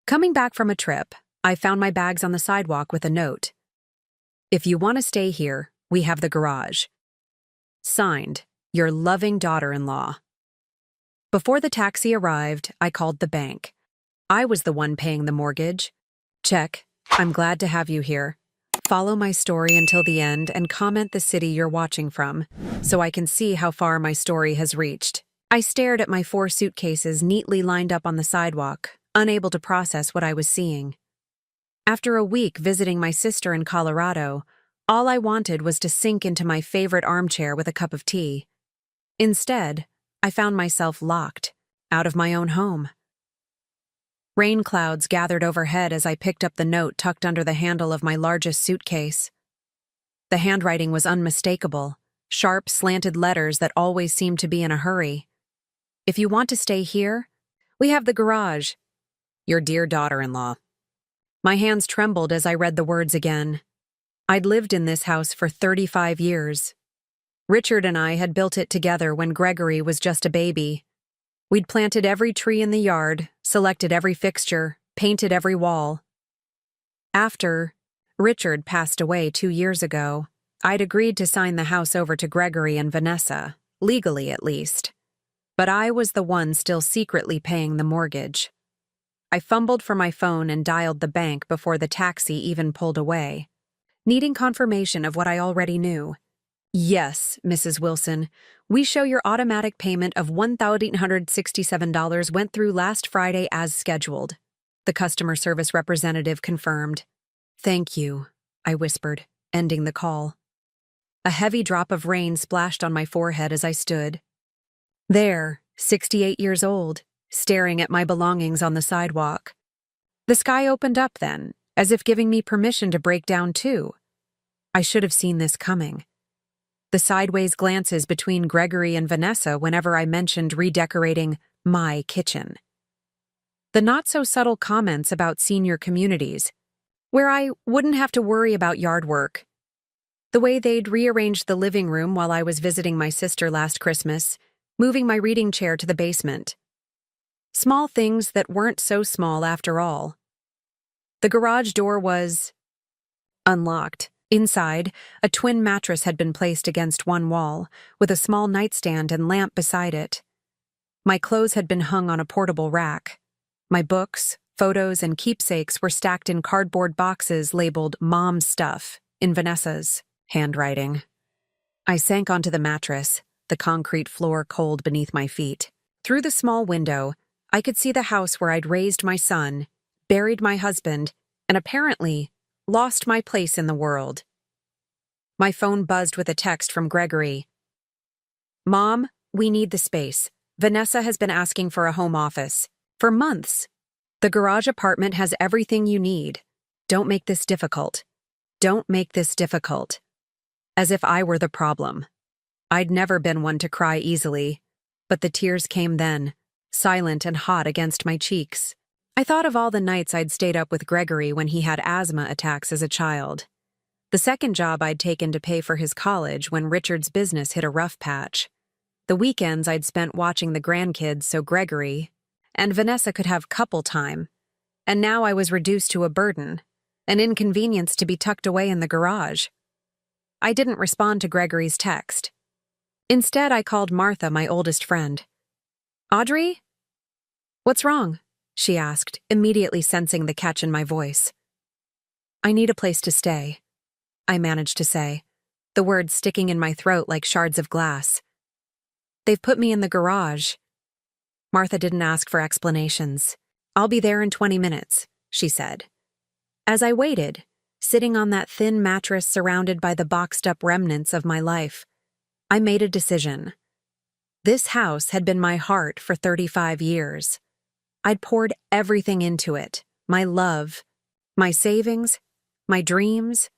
Coming back from a trip, I found my bags on the sidewalk with a note. If you want to stay here, we have the garage. Signed, your loving daughter-in-law. Before the taxi arrived, I called the bank. I was the one paying the mortgage. Check, I'm glad to have you here. Follow my story until the end and comment the city you're watching from, so I can see how far my story has reached. I stared at my 4 suitcases neatly lined up on the sidewalk, unable to process what I was seeing. After a week visiting my sister in Colorado, all I wanted was to sink into my favorite armchair with a cup of tea. Instead, I found myself locked, out of my own home. Rain clouds gathered overhead as I picked up the note tucked under the handle of my largest suitcase. The handwriting was unmistakable, sharp, slanted letters that always seemed to be in a hurry. If you want to stay here, we have the garage. Your dear daughter-in-law. My hands trembled as I read the words again. I'd lived in this house for 35 years. Richard and I had built it together when Gregory was just a baby. We'd planted every tree in the yard, selected every fixture, painted every wall. After Richard passed away 2 years ago, I'd agreed to sign the house over to Gregory and Vanessa, legally at least. But I was the one still secretly paying the mortgage. I fumbled for my phone and dialed the bank before the taxi even pulled away, needing confirmation of what I already knew. Yes, Mrs. Wilson, we show your automatic payment of $1,867 went through last Friday as scheduled, the customer service representative confirmed. Thank you, I whispered, ending the call. A heavy drop of rain splashed on my forehead as I stood. There, 68 years old, staring at my belongings on the sidewalk. The sky opened up then, as if giving me permission to break down too. I should have seen this coming. The sideways glances between Gregory and Vanessa whenever I mentioned redecorating my kitchen. The not-so-subtle comments about senior communities, where I wouldn't have to worry about yard work. The way they'd rearranged the living room while I was visiting my sister last Christmas, moving my reading chair to the basement. Small things that weren't so small after all. The garage door was unlocked. Inside, a twin mattress had been placed against one wall, with a small nightstand and lamp beside it. My clothes had been hung on a portable rack. My books, photos, and keepsakes were stacked in cardboard boxes labeled Mom Stuff in Vanessa's handwriting. I sank onto the mattress, the concrete floor cold beneath my feet. Through the small window, I could see the house where I'd raised my son, buried my husband, and apparently lost my place in the world. My phone buzzed with a text from Gregory. Mom, we need the space. Vanessa has been asking for a home office. For months. The garage apartment has everything you need. Don't make this difficult. Don't make this difficult. As if I were the problem. I'd never been one to cry easily, but the tears came then, silent and hot against my cheeks. I thought of all the nights I'd stayed up with Gregory when he had asthma attacks as a child. The second job I'd taken to pay for his college when Richard's business hit a rough patch. The weekends I'd spent watching the grandkids so Gregory and Vanessa could have couple time. And now I was reduced to a burden, an inconvenience to be tucked away in the garage. I didn't respond to Gregory's text. Instead, I called Martha, my oldest friend. Audrey? What's wrong? She asked, immediately sensing the catch in my voice. I need a place to stay, I managed to say, the words sticking in my throat like shards of glass. They've put me in the garage. Martha didn't ask for explanations. I'll be there in 20 minutes, she said. As I waited, sitting on that thin mattress surrounded by the boxed-up remnants of my life, I made a decision. This house had been my heart for 35 years. I'd poured everything into it, my love, my savings, my dreams,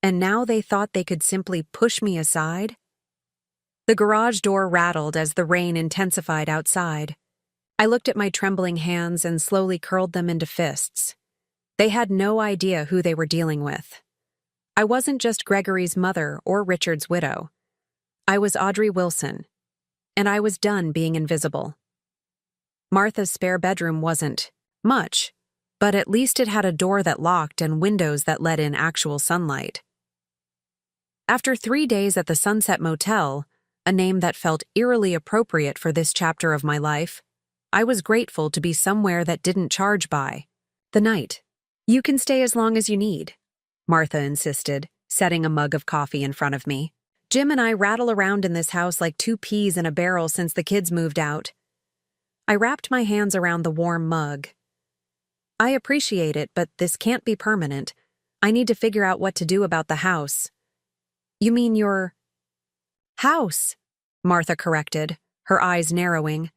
and now they thought they could simply push me aside? The garage door rattled as the rain intensified outside. I looked at my trembling hands and slowly curled them into fists. They had no idea who they were dealing with. I wasn't just Gregory's mother or Richard's widow. I was Audrey Wilson, and I was done being invisible. Martha's spare bedroom wasn't much, but at least it had a door that locked and windows that let in actual sunlight. After 3 days at the Sunset Motel, a name that felt eerily appropriate for this chapter of my life, I was grateful to be somewhere that didn't charge by the night. "You can stay as long as you need," Martha insisted, setting a mug of coffee in front of me. "Jim and I rattle around in this house like 2 peas in a barrel since the kids moved out." I wrapped my hands around the warm mug. "I appreciate it, but this can't be permanent. I need to figure out what to do about the house." "You mean your house?" Martha corrected, her eyes narrowing.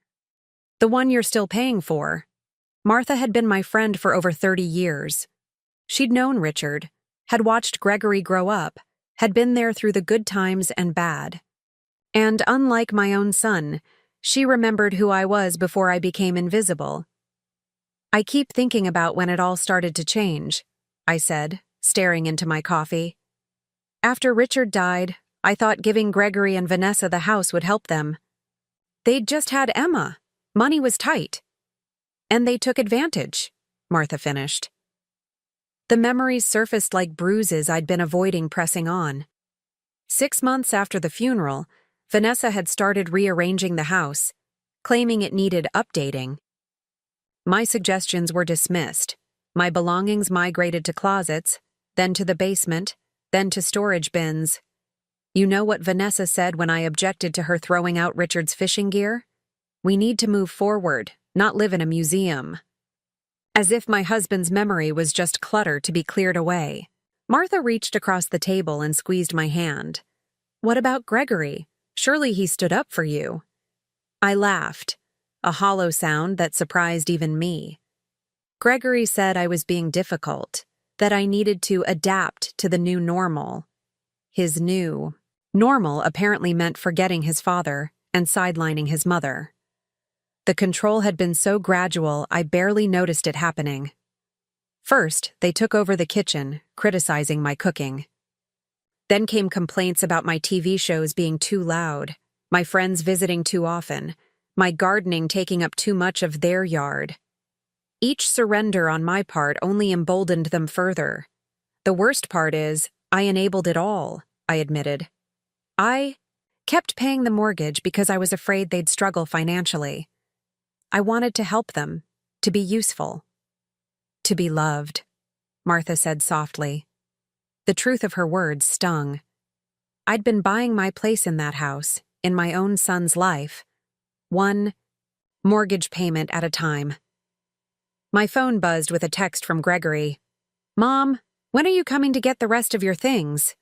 "The one you're still paying for." Martha had been my friend for over 30 years. She'd known Richard, had watched Gregory grow up, had been there through the good times and bad. And unlike my own son, she remembered who I was before I became invisible. "I keep thinking about when it all started to change," I said, staring into my coffee. "After Richard died, I thought giving Gregory and Vanessa the house would help them. They'd just had Emma. Money was tight. And they took advantage," Martha finished. The memories surfaced like bruises I'd been avoiding pressing on. 6 months after the funeral, Vanessa had started rearranging the house, claiming it needed updating. My suggestions were dismissed. My belongings migrated to closets, then to the basement, then to storage bins. You know what Vanessa said when I objected to her throwing out Richard's fishing gear? "We need to move forward, not live in a museum." As if my husband's memory was just clutter to be cleared away. Martha reached across the table and squeezed my hand. "What about Gregory? Surely he stood up for you." I laughed, a hollow sound that surprised even me. Gregory said I was being difficult, that I needed to adapt to the new normal. His new normal apparently meant forgetting his father and sidelining his mother. The control had been so gradual I barely noticed it happening. First, they took over the kitchen, criticizing my cooking. Then came complaints about my TV shows being too loud, my friends visiting too often, my gardening taking up too much of their yard. Each surrender on my part only emboldened them further. "The worst part is, I enabled it all," I admitted. "I kept paying the mortgage because I was afraid they'd struggle financially. I wanted to help them, to be useful, to be loved," Martha said softly. The truth of her words stung. I'd been buying my place in that house, in my own son's life, one mortgage payment at a time. My phone buzzed with a text from Gregory. "Mom, when are you coming to get the rest of your things?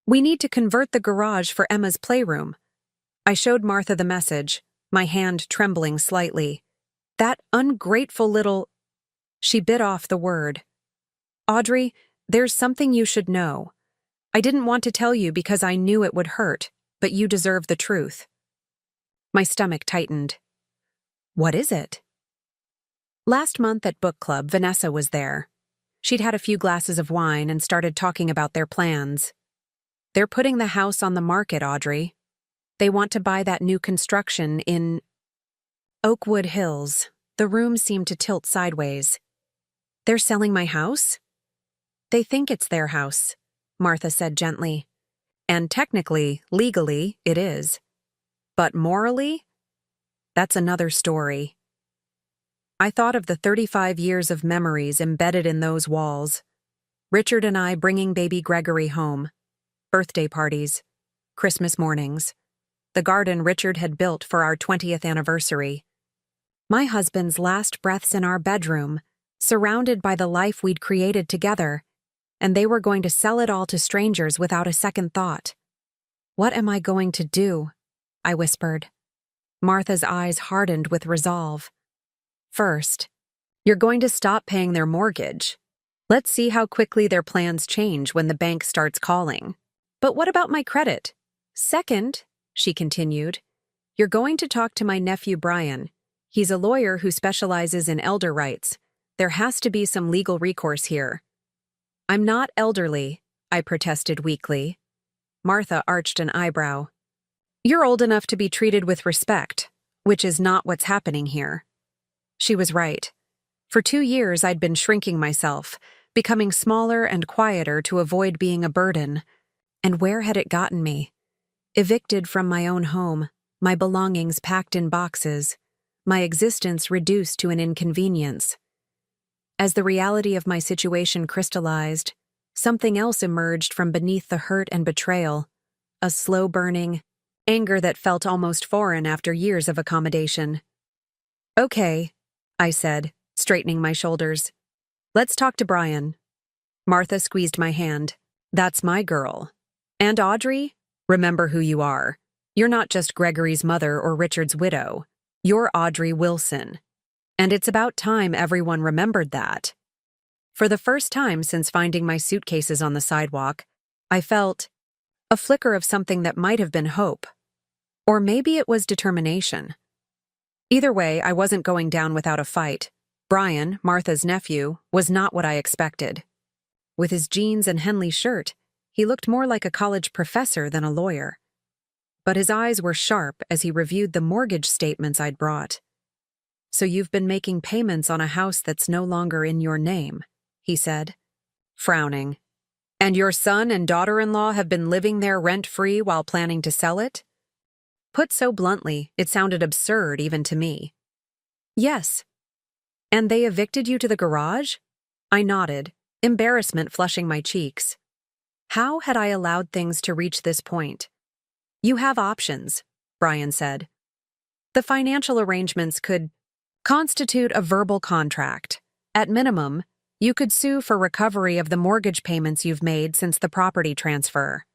We need to convert the garage for Emma's playroom." I showed Martha the message, my hand trembling slightly. "That ungrateful little—" She bit off the word. "Audrey, there's something you should know. I didn't want to tell you because I knew it would hurt, but you deserve the truth." My stomach tightened. "What is it?" Last month at book club, Vanessa was there. She'd had a few glasses of wine and started talking about their plans. "They're putting the house on the market, Audrey. They want to buy that new construction in Oakwood Hills." The room seemed to tilt sideways. "They're selling my house?" "They think it's their house," Martha said gently. "And technically, legally, it is. But morally? That's another story." I thought of the 35 years of memories embedded in those walls. Richard and I bringing baby Gregory home. Birthday parties. Christmas mornings. The garden Richard had built for our 20th anniversary. My husband's last breaths in our bedroom, surrounded by the life we'd created together, and they were going to sell it all to strangers without a second thought. "What am I going to do?" I whispered. Martha's eyes hardened with resolve. "First, you're going to stop paying their mortgage. Let's see how quickly their plans change when the bank starts calling. But what about my credit? Second," she continued, "you're going to talk to my nephew Brian. He's a lawyer who specializes in elder rights. There has to be some legal recourse here." "I'm not elderly," I protested weakly. Martha arched an eyebrow. "You're old enough to be treated with respect, which is not what's happening here." She was right. For 2 years, I'd been shrinking myself, becoming smaller and quieter to avoid being a burden. And where had it gotten me? Evicted from my own home, my belongings packed in boxes, my existence reduced to an inconvenience. As the reality of my situation crystallized, something else emerged from beneath the hurt and betrayal, a slow-burning anger that felt almost foreign after years of accommodation. "Okay," I said, straightening my shoulders. "Let's talk to Brian." Martha squeezed my hand. "That's my girl. And Audrey, remember who you are. You're not just Gregory's mother or Richard's widow. You're Audrey Wilson. And it's about time everyone remembered that." For the first time since finding my suitcases on the sidewalk, I felt a flicker of something that might have been hope. Or maybe it was determination. Either way, I wasn't going down without a fight. Brian, Martha's nephew, was not what I expected. With his jeans and Henley shirt, he looked more like a college professor than a lawyer. But his eyes were sharp as he reviewed the mortgage statements I'd brought. "So you've been making payments on a house that's no longer in your name," he said, frowning. "And your son and daughter-in-law have been living there rent-free while planning to sell it?" Put so bluntly, it sounded absurd even to me. "Yes." "And they evicted you to the garage?" I nodded, embarrassment flushing my cheeks. How had I allowed things to reach this point? "You have options," Brian said. "The financial arrangements could constitute a verbal contract. At minimum, you could sue for recovery of the mortgage payments you've made since the property transfer."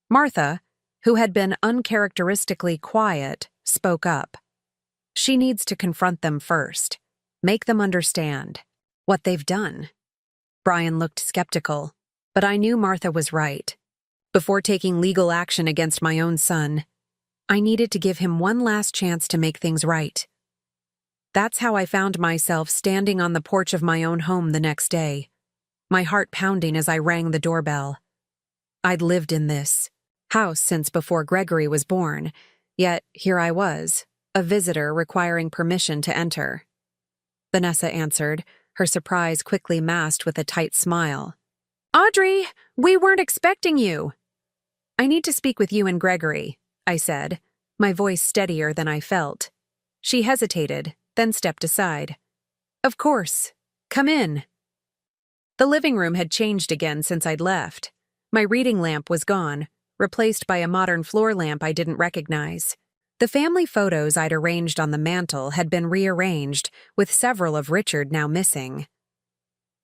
Martha, who had been uncharacteristically quiet, spoke up. "She needs to confront them first. Make them understand what they've done." Brian looked skeptical, but I knew Martha was right. Before taking legal action against my own son, I needed to give him one last chance to make things right. That's how I found myself standing on the porch of my own home the next day, my heart pounding as I rang the doorbell. I'd lived in this house since before Gregory was born, yet here I was, a visitor requiring permission to enter. Vanessa answered, her surprise quickly masked with a tight smile. "Audrey, we weren't expecting you." "I need to speak with you and Gregory," I said, my voice steadier than I felt. She hesitated, then stepped aside. "Of course. Come in." The living room had changed again since I'd left. My reading lamp was gone, replaced by a modern floor lamp I didn't recognize. The family photos I'd arranged on the mantel had been rearranged, with several of Richard now missing.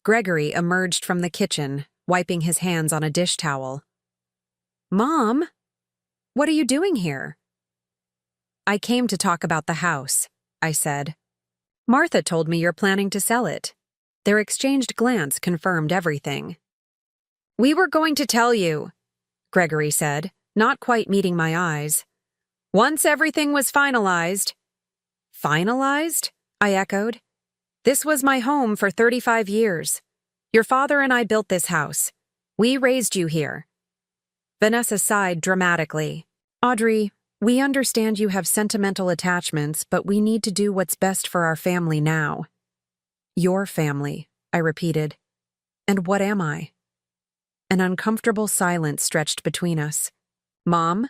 Gregory emerged from the kitchen, wiping his hands on a dish towel. "Mom, what are you doing here?" "I came to talk about the house," I said. "Martha told me you're planning to sell it." Their exchanged glance confirmed everything. "We were going to tell you," Gregory said, not quite meeting my eyes. "Once everything was finalized." "Finalized?" I echoed. "This was my home for 35 years. Your father and I built this house. We raised you here." Vanessa sighed dramatically. "Audrey, we understand you have sentimental attachments, but we need to do what's best for our family now." "Your family," I repeated. "And what am I?" An uncomfortable silence stretched between us. "Mom,"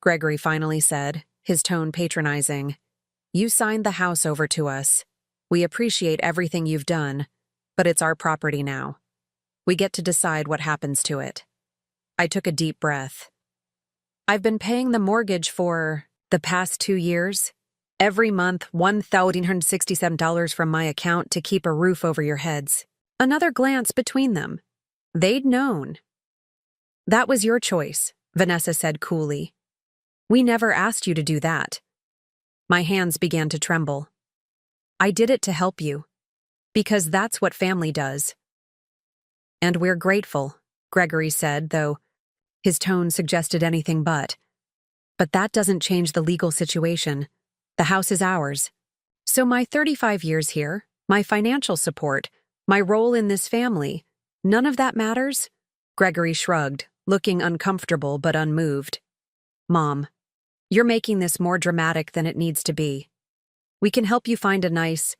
Gregory finally said, his tone patronizing, "you signed the house over to us. We appreciate everything you've done, but it's our property now. We get to decide what happens to it." I took a deep breath. "I've been paying the mortgage for the past 2 years. Every month, $1,167 from my account to keep a roof over your heads." Another glance between them. They'd known. "That was your choice," Vanessa said coolly. "We never asked you to do that." My hands began to tremble. "I did it to help you. Because that's what family does." "And we're grateful," Gregory said, though his tone suggested anything but. "But that doesn't change the legal situation. The house is ours. So my 35 years here, my financial support, my role in this family, none of that matters?" Gregory shrugged, looking uncomfortable but unmoved. "Mom, you're making this more dramatic than it needs to be. We can help you find a nice,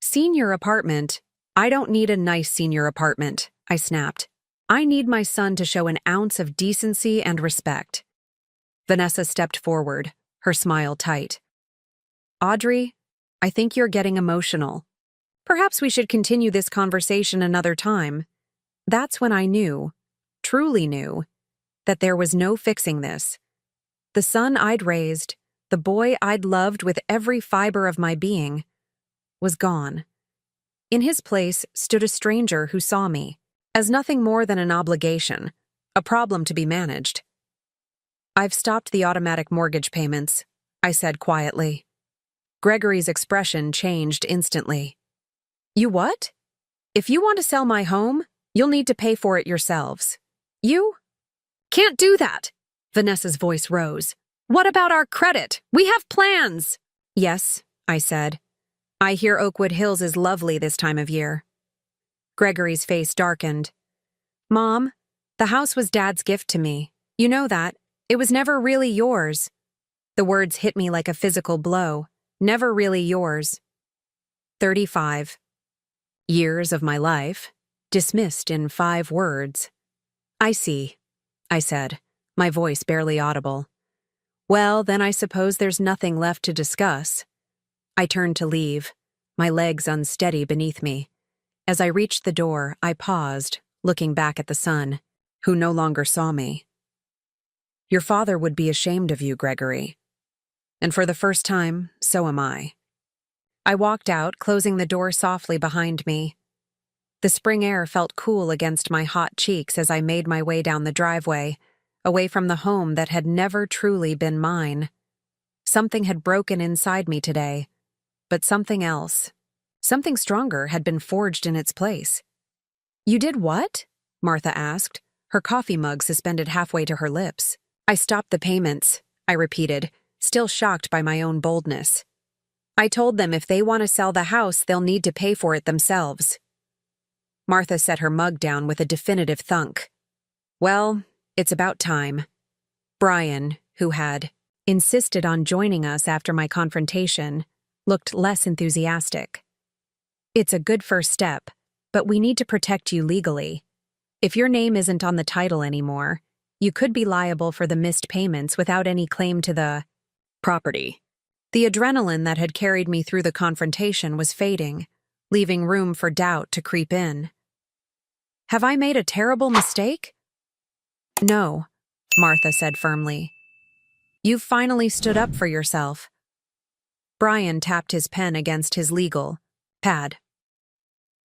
senior apartment I don't need a nice senior apartment, I snapped. I need my son to show an ounce of decency and respect. Vanessa stepped forward, her smile tight. Audrey, I think you're getting emotional. Perhaps we should continue this conversation another time. That's when I knew, truly knew, that there was no fixing this. The son I'd raised, the boy I'd loved with every fiber of my being, was gone. In his place stood a stranger who saw me as nothing more than an obligation, a problem to be managed. I've stopped the automatic mortgage payments, I said quietly. Gregory's expression changed instantly. You what? If you want to sell my home, you'll need to pay for it yourselves. You? Can't do that. Vanessa's voice rose. What about our credit? We have plans. Yes, I said. I hear Oakwood Hills is lovely this time of year. Gregory's face darkened. Mom, the house was Dad's gift to me. You know that. It was never really yours. The words hit me like a physical blow. Never really yours. 35 years of my life, dismissed in 5 words. I see, I said, my voice barely audible. Well, then I suppose there's nothing left to discuss. I turned to leave, my legs unsteady beneath me. As I reached the door, I paused, looking back at the son, who no longer saw me. Your father would be ashamed of you, Gregory. And for the first time, so am I. I walked out, closing the door softly behind me. The spring air felt cool against my hot cheeks as I made my way down the driveway, away from the home that had never truly been mine. Something had broken inside me today, but something else, something stronger, had been forged in its place. You did what? Martha asked, her coffee mug suspended halfway to her lips. I stopped the payments, I repeated, still shocked by my own boldness. I told them if they want to sell the house, they'll need to pay for it themselves. Martha set her mug down with a definitive thunk. Well, it's about time. Brian, who had insisted on joining us after my confrontation, looked less enthusiastic. It's a good first step, but we need to protect you legally. If your name isn't on the title anymore, you could be liable for the missed payments without any claim to the property. The adrenaline that had carried me through the confrontation was fading, leaving room for doubt to creep in. Have I made a terrible mistake? No, Martha said firmly. You've finally stood up for yourself. Brian tapped his pen against his legal pad.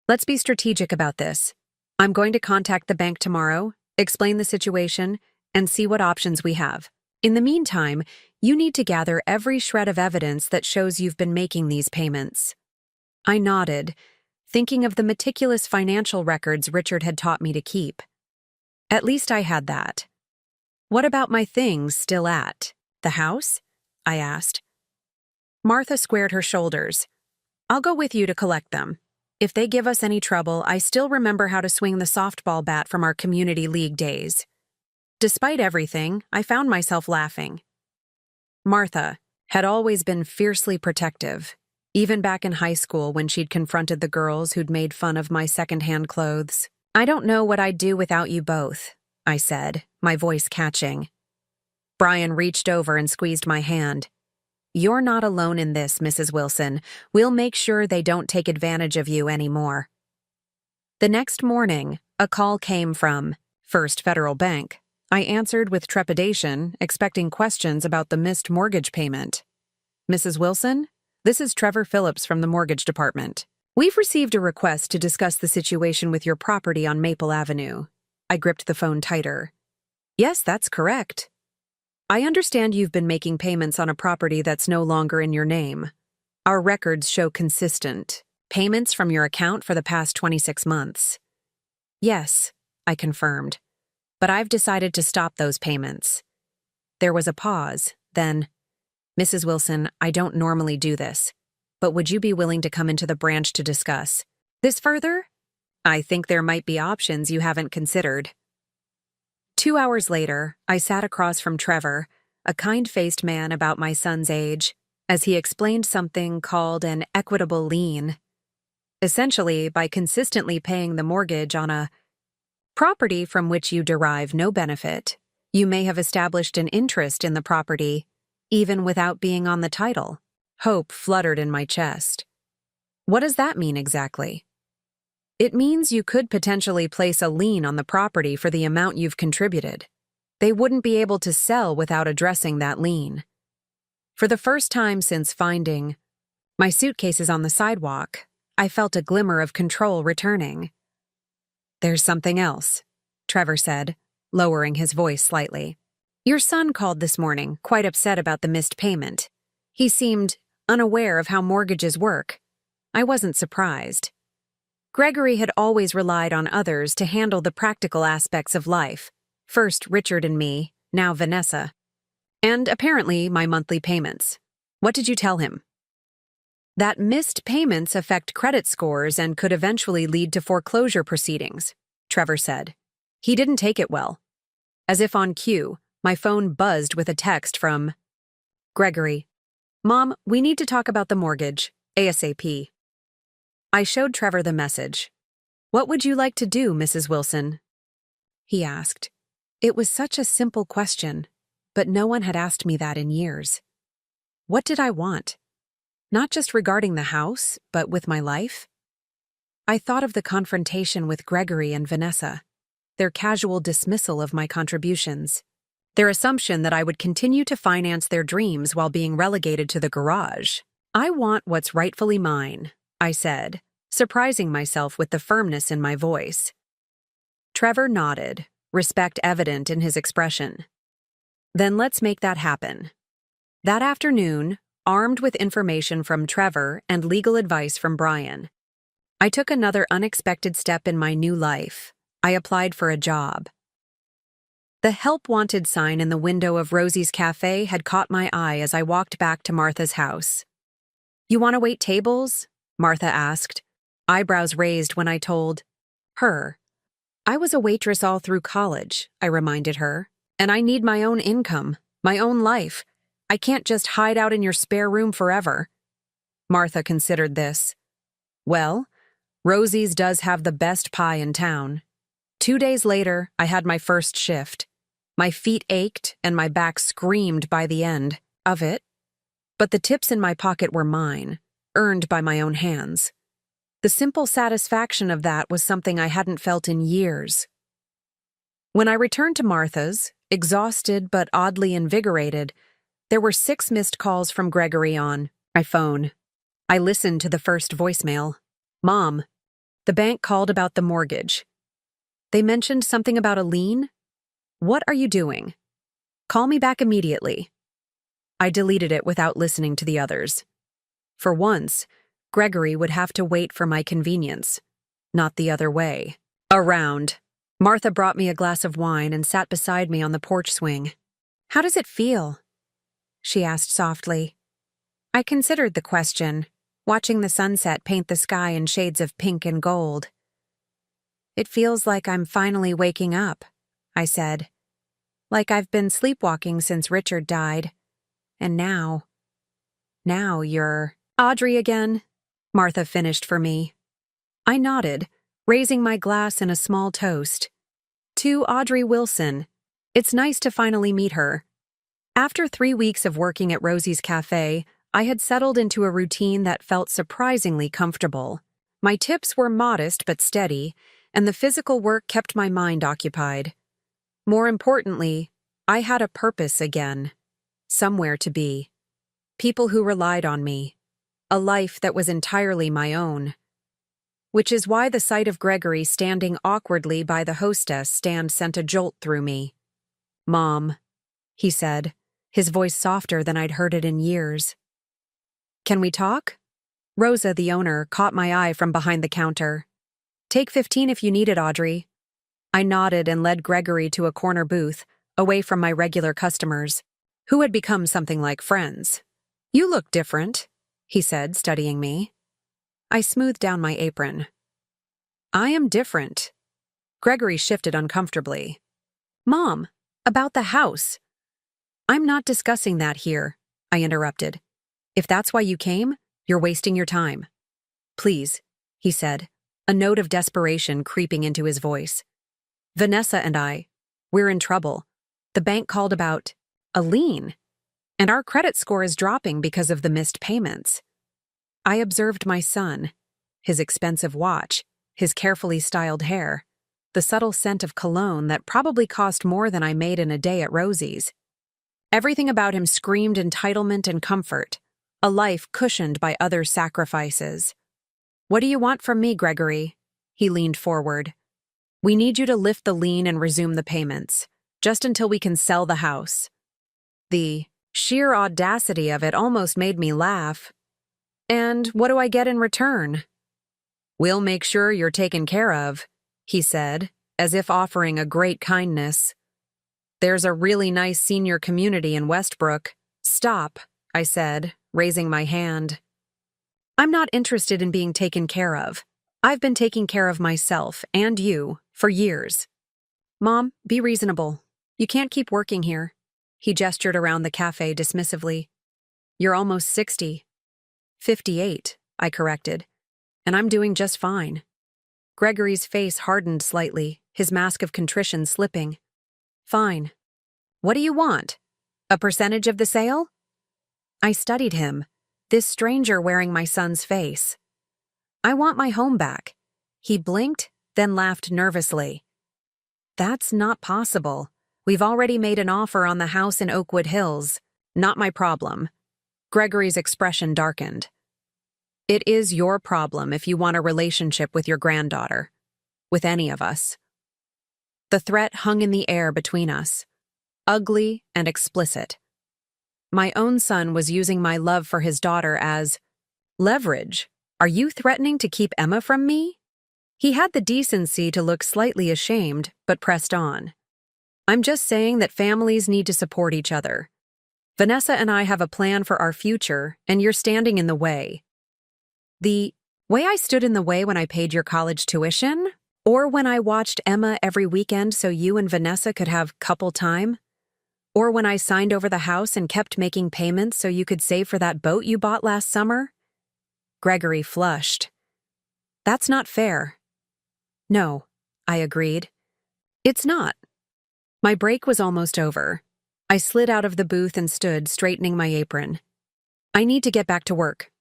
Let's be strategic about this. I'm going to contact the bank tomorrow, explain the situation, and see what options we have. In the meantime, you need to gather every shred of evidence that shows you've been making these payments. I nodded, thinking of the meticulous financial records Richard had taught me to keep. At least I had that. What about my things still at the house? I asked. Martha squared her shoulders. I'll go with you to collect them. If they give us any trouble, I still remember how to swing the softball bat from our community league days. Despite everything, I found myself laughing. Martha had always been fiercely protective, even back in high school when she'd confronted the girls who'd made fun of my secondhand clothes. I don't know what I'd do without you both, I said, my voice catching. Brian reached over and squeezed my hand. You're not alone in this, Mrs. Wilson. We'll make sure they don't take advantage of you anymore. The next morning, a call came from First Federal Bank. I answered with trepidation, expecting questions about the missed mortgage payment. Mrs. Wilson, this is Trevor Phillips from the mortgage department. We've received a request to discuss the situation with your property on Maple Avenue. I gripped the phone tighter. Yes, that's correct. I understand you've been making payments on a property that's no longer in your name. Our records show consistent payments from your account for the past 26 months. Yes, I confirmed. But I've decided to stop those payments. There was a pause, then, Mrs. Wilson, I don't normally do this, but would you be willing to come into the branch to discuss this further? I think there might be options you haven't considered. 2 hours later, I sat across from Trevor, a kind-faced man about my son's age, as he explained something called an equitable lien. Essentially, by consistently paying the mortgage on a property from which you derive no benefit, you may have established an interest in the property, even without being on the title. Hope fluttered in my chest. What does that mean exactly? It means you could potentially place a lien on the property for the amount you've contributed. They wouldn't be able to sell without addressing that lien. For the first time since finding my suitcases on the sidewalk, I felt a glimmer of control returning. "There's something else," Trevor said, lowering his voice slightly. "Your son called this morning, quite upset about the missed payment. He seemed unaware of how mortgages work. I wasn't surprised. Gregory had always relied on others to handle the practical aspects of life. First Richard and me, now Vanessa. And apparently my monthly payments. What did you tell him?" "That missed payments affect credit scores and could eventually lead to foreclosure proceedings," Trevor said. He didn't take it well. As if on cue, my phone buzzed with a text from Gregory. "Mom, we need to talk about the mortgage, ASAP." I showed Trevor the message. "What would you like to do, Mrs. Wilson?" he asked. It was such a simple question, but no one had asked me that in years. What did I want? Not just regarding the house, but with my life? I thought of the confrontation with Gregory and Vanessa, their casual dismissal of my contributions, their assumption that I would continue to finance their dreams while being relegated to the garage. "I want what's rightfully mine," I said, surprising myself with the firmness in my voice. Trevor nodded, respect evident in his expression. "Then let's make that happen." That afternoon, armed with information from Trevor and legal advice from Brian, I took another unexpected step in my new life. I applied for a job. The help wanted sign in the window of Rosie's cafe had caught my eye as I walked back to Martha's house. "You want to wait tables?" Martha asked, eyebrows raised when I told her. "I was a waitress all through college," I reminded her, "and I need my own income, my own life. I can't just hide out in your spare room forever." Martha considered this. "Well, Rosie's does have the best pie in town." 2 days later, I had my first shift. My feet ached and my back screamed by the end of it. But the tips in my pocket were mine, earned by my own hands. The simple satisfaction of that was something I hadn't felt in years. When I returned to Martha's, exhausted but oddly invigorated, there were 6 missed calls from Gregory on my phone. I listened to the first voicemail. "Mom, the bank called about the mortgage. They mentioned something about a lien? What are you doing? Call me back immediately." I deleted it without listening to the others. For once, Gregory would have to wait for my convenience, not the other way. Around. Martha brought me a glass of wine and sat beside me on the porch swing. "How does it feel?" she asked softly. I considered the question, watching the sunset paint the sky in shades of pink and gold. "It feels like I'm finally waking up," I said. "Like I've been sleepwalking since Richard died. And now you're Audrey again," Martha finished for me. I nodded, raising my glass in a small toast. "To Audrey Wilson. It's nice to finally meet her." After 3 weeks of working at Rosie's cafe, I had settled into a routine that felt surprisingly comfortable. My tips were modest but steady, and the physical work kept my mind occupied. More importantly, I had a purpose again. Somewhere to be. People who relied on me. A life that was entirely my own. Which is why the sight of Gregory standing awkwardly by the hostess stand sent a jolt through me. "Mom," he said, his voice softer than I'd heard it in years. "Can we talk?" Rosa, the owner, caught my eye from behind the counter. "Take 15 if you need it, Audrey." I nodded and led Gregory to a corner booth, away from my regular customers, who had become something like friends. "You look different," he said, studying me. I smoothed down my apron. "I am different." Gregory shifted uncomfortably. "Mom, about the house." "I'm not discussing that here," I interrupted. "If that's why you came, you're wasting your time. Please, he said, a note of desperation creeping into his voice. Vanessa and we're in trouble. The bank called about a lien, and our credit score is dropping because of the missed payments. I observed my son, his expensive watch, his carefully styled hair, the subtle scent of cologne that probably cost more than I made in a day at Rosie's. Everything about him screamed entitlement and comfort, a life cushioned by other sacrifices. What do you want from me, Gregory? He leaned forward. We need you to lift the lien and resume the payments, just until we can sell the house. The sheer audacity of it almost made me laugh. And what do I get in return? We'll make sure you're taken care of, he said, as if offering a great kindness. There's a really nice senior community in Westbrook. Stop, I said, raising my hand. I'm not interested in being taken care of. I've been taking care of myself and you for years. Mom, be reasonable. You can't keep working here. He gestured around the cafe dismissively. You're almost 60. 58, I corrected. And I'm doing just fine. Gregory's face hardened slightly, his mask of contrition slipping. Fine. What do you want? A percentage of the sale? I studied him, this stranger wearing my son's face. I want my home back. He blinked, then laughed nervously. That's not possible. We've already made an offer on the house in Oakwood Hills. Not my problem. Gregory's expression darkened. It is your problem if you want a relationship with your granddaughter. With any of us. The threat hung in the air between us, ugly and explicit. My own son was using my love for his daughter as leverage. Are you threatening to keep Emma from me? He had the decency to look slightly ashamed, but pressed on. I'm just saying that families need to support each other. Vanessa and I have a plan for our future, and you're standing in the way. The way I stood in the way when I paid your college tuition? Or when I watched Emma every weekend so you and Vanessa could have couple time? Or when I signed over the house and kept making payments so you could save for that boat you bought last summer? Gregory flushed. That's not fair. No, I agreed. It's not. My break was almost over. I slid out of the booth and stood, straightening my apron. I need to get back to work.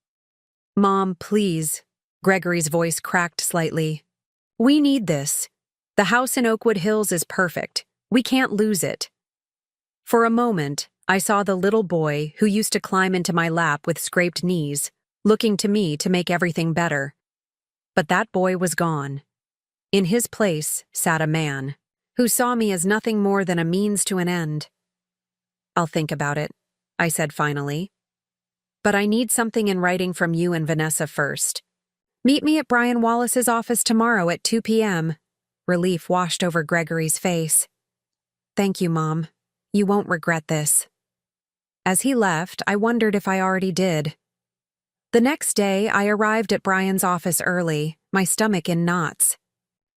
Mom, please. Gregory's voice cracked slightly. We need this. The house in Oakwood Hills is perfect. We can't lose it. For a moment, I saw the little boy who used to climb into my lap with scraped knees, looking to me to make everything better. But that boy was gone. In his place sat a man who saw me as nothing more than a means to an end. I'll think about it, I said finally. But I need something in writing from you and Vanessa first. Meet me at Brian Wallace's office tomorrow at 2 p.m. Relief washed over Gregory's face. Thank you, Mom. You won't regret this. As he left, I wondered if I already did. The next day, I arrived at Brian's office early, my stomach in knots.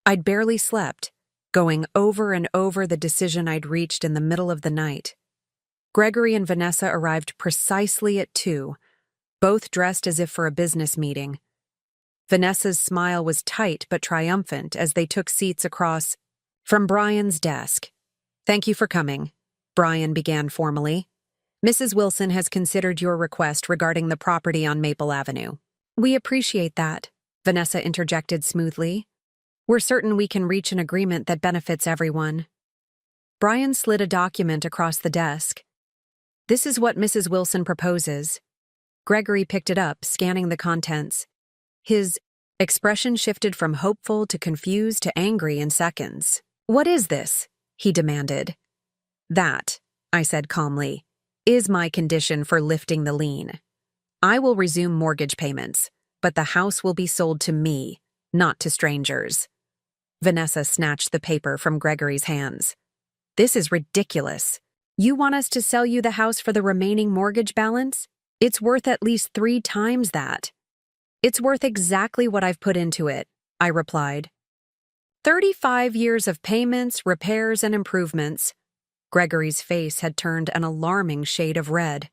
I'd barely slept, going over and over the decision I'd reached in the middle of the night. Gregory and Vanessa arrived precisely at 2, both dressed as if for a business meeting. Vanessa's smile was tight but triumphant as they took seats across from Brian's desk. Thank you for coming, Brian began formally. Mrs. Wilson has considered your request regarding the property on Maple Avenue. We appreciate that, Vanessa interjected smoothly. We're certain we can reach an agreement that benefits everyone. Brian slid a document across the desk. This is what Mrs. Wilson proposes. Gregory picked it up, scanning the contents. His expression shifted from hopeful to confused to angry in seconds. What is this? He demanded. That, I said calmly, is my condition for lifting the lien. I will resume mortgage payments, but the house will be sold to me, not to strangers. Vanessa snatched the paper from Gregory's hands. This is ridiculous. You want us to sell you the house for the remaining mortgage balance? It's worth at least 3 times that. It's worth exactly what I've put into it, I replied. 35 years of payments, repairs, and improvements. Gregory's face had turned an alarming shade of red.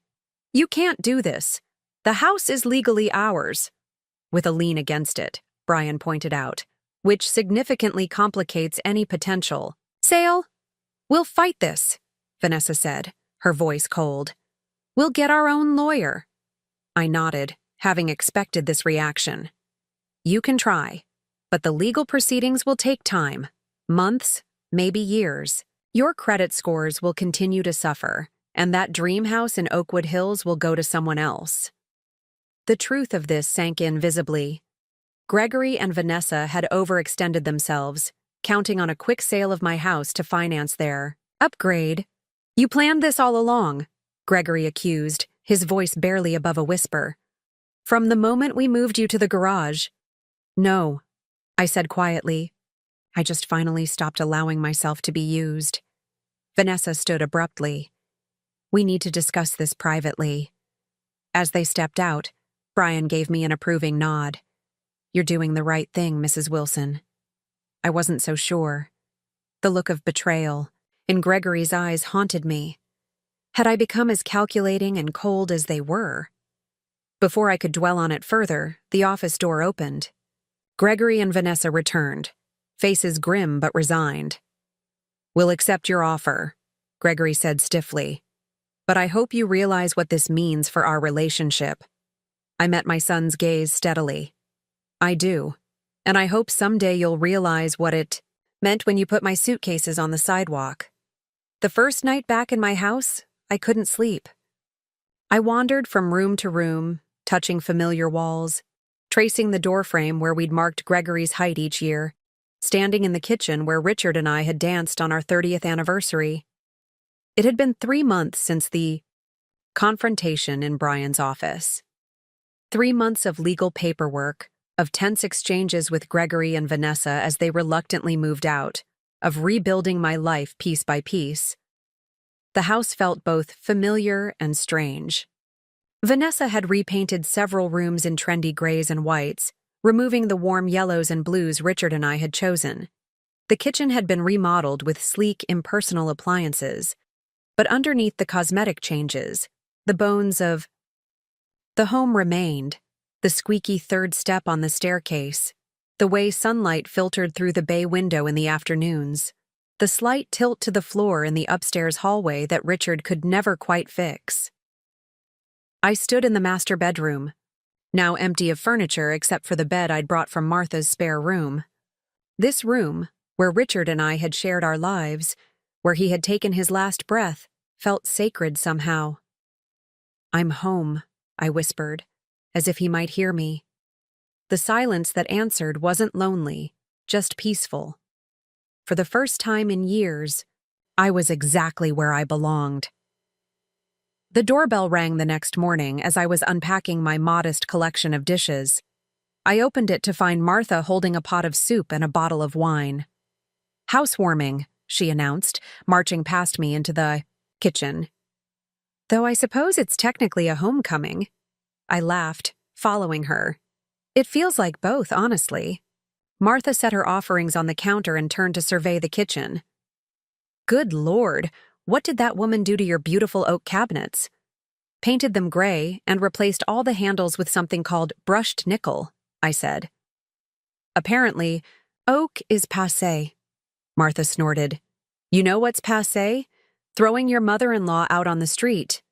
You can't do this. The house is legally ours, with a lien against it, Brian pointed out, which significantly complicates any potential sale. We'll fight this, Vanessa said, her voice cold. We'll get our own lawyer. I nodded, having expected this reaction. You can try, but the legal proceedings will take time. Months, maybe years. Your credit scores will continue to suffer, and that dream house in Oakwood Hills will go to someone else. The truth of this sank in visibly. Gregory and Vanessa had overextended themselves, counting on a quick sale of my house to finance their upgrade. You planned this all along, Gregory accused, his voice barely above a whisper. From the moment we moved you to the garage. No, I said quietly. I just finally stopped allowing myself to be used. Vanessa stood abruptly. We need to discuss this privately. As they stepped out, Brian gave me an approving nod. You're doing the right thing, Mrs. Wilson. I wasn't so sure. The look of betrayal in Gregory's eyes haunted me. Had I become as calculating and cold as they were? Before I could dwell on it further, the office door opened. Gregory and Vanessa returned, faces grim but resigned. We'll accept your offer, Gregory said stiffly. But I hope you realize what this means for our relationship. I met my son's gaze steadily. I do, and I hope someday you'll realize what it meant when you put my suitcases on the sidewalk. The first night back in my house, I couldn't sleep. I wandered from room to room, touching familiar walls, tracing the doorframe where we'd marked Gregory's height each year, standing in the kitchen where Richard and I had danced on our 30th anniversary. It had been 3 months since the confrontation in Brian's office. 3 months of legal paperwork, of tense exchanges with Gregory and Vanessa as they reluctantly moved out, of rebuilding my life piece by piece. The house felt both familiar and strange. Vanessa had repainted several rooms in trendy grays and whites, removing the warm yellows and blues Richard and I had chosen. The kitchen had been remodeled with sleek, impersonal appliances, but underneath the cosmetic changes, the bones of the home remained, the squeaky third step on the staircase, the way sunlight filtered through the bay window in the afternoons, the slight tilt to the floor in the upstairs hallway that Richard could never quite fix. I stood in the master bedroom, now empty of furniture except for the bed I'd brought from Martha's spare room. This room, where Richard and I had shared our lives, where he had taken his last breath, felt sacred somehow. I'm home, I whispered, as if he might hear me. The silence that answered wasn't lonely, just peaceful. For the first time in years, I was exactly where I belonged. The doorbell rang the next morning as I was unpacking my modest collection of dishes. I opened it to find Martha holding a pot of soup and a bottle of wine. Housewarming, she announced, marching past me into the kitchen. Though I suppose it's technically a homecoming. I laughed, following her. It feels like both, honestly. Martha set her offerings on the counter and turned to survey the kitchen. Good Lord, what did that woman do to your beautiful oak cabinets? Painted them gray and replaced all the handles with something called brushed nickel, I said. Apparently, oak is passé, Martha snorted. You know what's passé? Throwing your mother-in-law out on the street.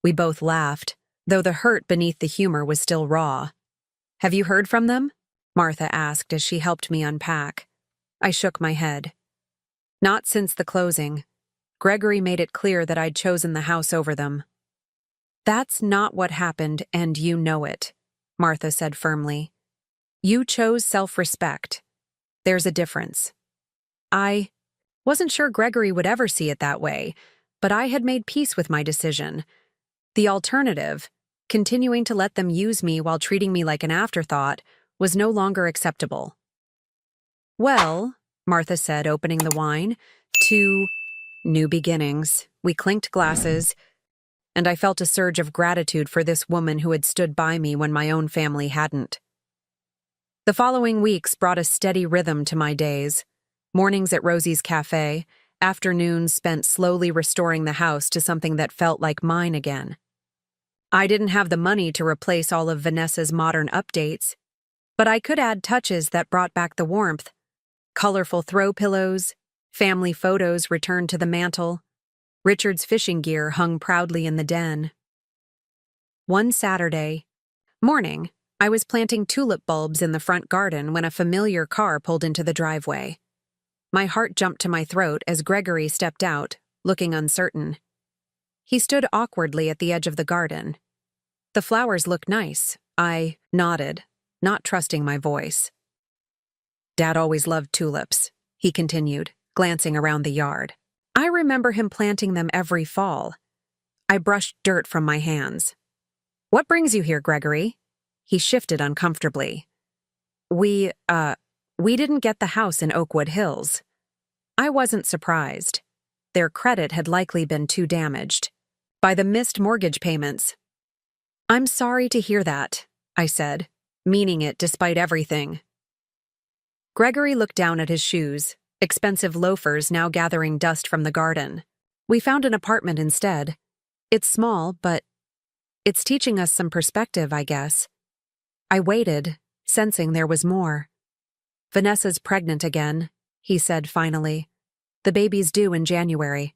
We both laughed, though the hurt beneath the humor was still raw. Have you heard from them? Martha asked as she helped me unpack. I shook my head. Not since the closing. Gregory made it clear that I'd chosen the house over them. That's not what happened, and you know it, Martha said firmly. You chose self-respect. There's a difference. I wasn't sure Gregory would ever see it that way, but I had made peace with my decision. The alternative, continuing to let them use me while treating me like an afterthought, was no longer acceptable. Well, Martha said, opening the wine, to new beginnings. We clinked glasses, and I felt a surge of gratitude for this woman who had stood by me when my own family hadn't. The following weeks brought a steady rhythm to my days. Mornings at Rosie's Cafe, afternoons spent slowly restoring the house to something that felt like mine again. I didn't have the money to replace all of Vanessa's modern updates, But I could add touches that brought back the warmth. Colorful throw pillows, family photos returned to the mantel. Richard's fishing gear hung proudly in the den. One Saturday morning, I was planting tulip bulbs in the front garden when a familiar car pulled into the driveway. My heart jumped to my throat as Gregory stepped out, looking uncertain. He stood awkwardly at the edge of the garden. The flowers looked nice. I nodded, not trusting my voice. Dad always loved tulips, he continued, glancing around the yard. I remember him planting them every fall. I brushed dirt from my hands. What brings you here, Gregory? He shifted uncomfortably. We didn't get the house in Oakwood Hills. I wasn't surprised. Their credit had likely been too damaged by the missed mortgage payments. I'm sorry to hear that, I said, meaning it despite everything. Gregory looked down at his shoes, expensive loafers now gathering dust from the garden. We found an apartment instead. It's small, but it's teaching us some perspective, I guess. I waited, sensing there was more. Vanessa's pregnant again, he said finally. The baby's due in January.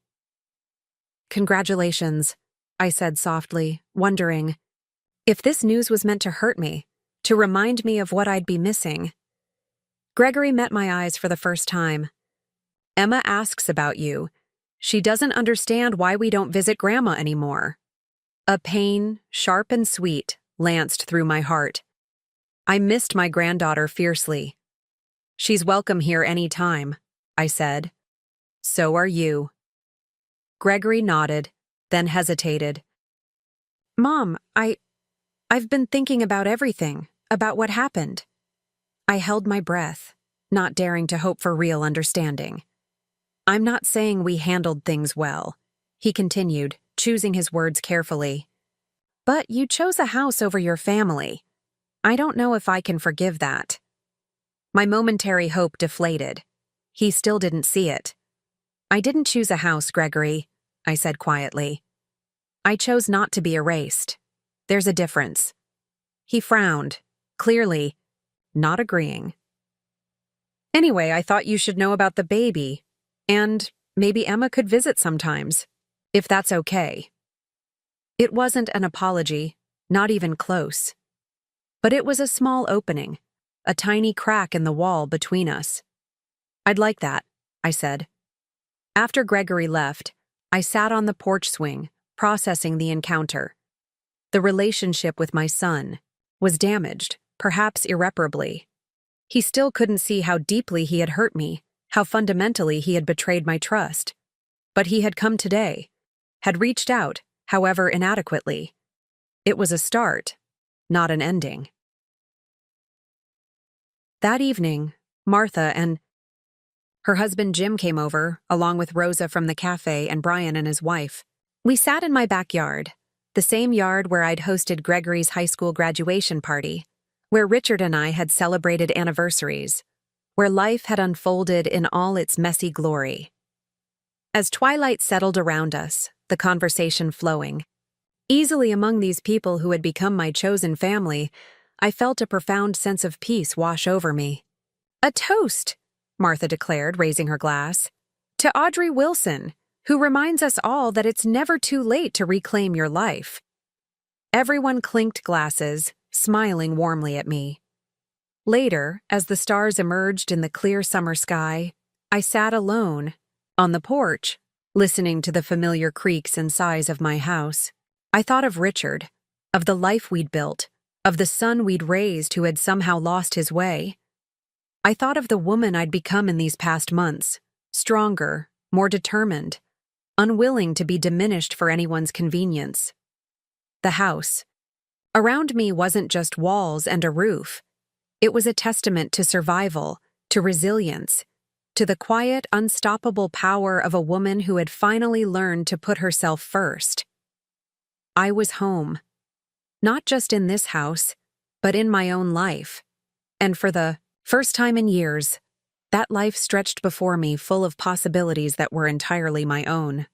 Congratulations, I said softly, wondering if this news was meant to hurt me, to remind me of what I'd be missing. Gregory met my eyes for the first time. Emma asks about you. She doesn't understand why we don't visit Grandma anymore. A pain, sharp and sweet, lanced through my heart. I missed my granddaughter fiercely. She's welcome here any time, I said. So are you. Gregory nodded, then hesitated. Mom, I've been thinking about everything, about what happened. I held my breath, not daring to hope for real understanding. I'm not saying we handled things well, he continued, choosing his words carefully. But you chose a house over your family. I don't know if I can forgive that. My momentary hope deflated. He still didn't see it. I didn't choose a house, Gregory, I said quietly. I chose not to be erased. There's a difference. He frowned, clearly not agreeing. Anyway, I thought you should know about the baby, and maybe Emma could visit sometimes, if that's okay. It wasn't an apology, not even close. But it was a small opening, a tiny crack in the wall between us. I'd like that, I said. After Gregory left, I sat on the porch swing, processing the encounter. The relationship with my son was damaged, perhaps irreparably. He still couldn't see how deeply he had hurt me, how fundamentally he had betrayed my trust. But he had come today, had reached out, however inadequately. It was a start, not an ending. That evening, Martha and her husband Jim came over, along with Rosa from the cafe and Brian and his wife. We sat in my backyard, the same yard where I'd hosted Gregory's high school graduation party, where Richard and I had celebrated anniversaries, where life had unfolded in all its messy glory. As twilight settled around us, the conversation flowing, easily among these people who had become my chosen family, I felt a profound sense of peace wash over me. A toast, Martha declared, raising her glass, to Audrey Wilson, who reminds us all that it's never too late to reclaim your life. Everyone clinked glasses, smiling warmly at me. Later, as the stars emerged in the clear summer sky, I sat alone, on the porch, listening to the familiar creaks and sighs of my house. I thought of Richard, of the life we'd built, of the son we'd raised who had somehow lost his way. I thought of the woman I'd become in these past months, stronger, more determined, unwilling to be diminished for anyone's convenience. The house around me wasn't just walls and a roof. It was a testament to survival, to resilience, to the quiet, unstoppable power of a woman who had finally learned to put herself first. I was home, not just in this house, but in my own life. And for the first time in years, that life stretched before me full of possibilities that were entirely my own.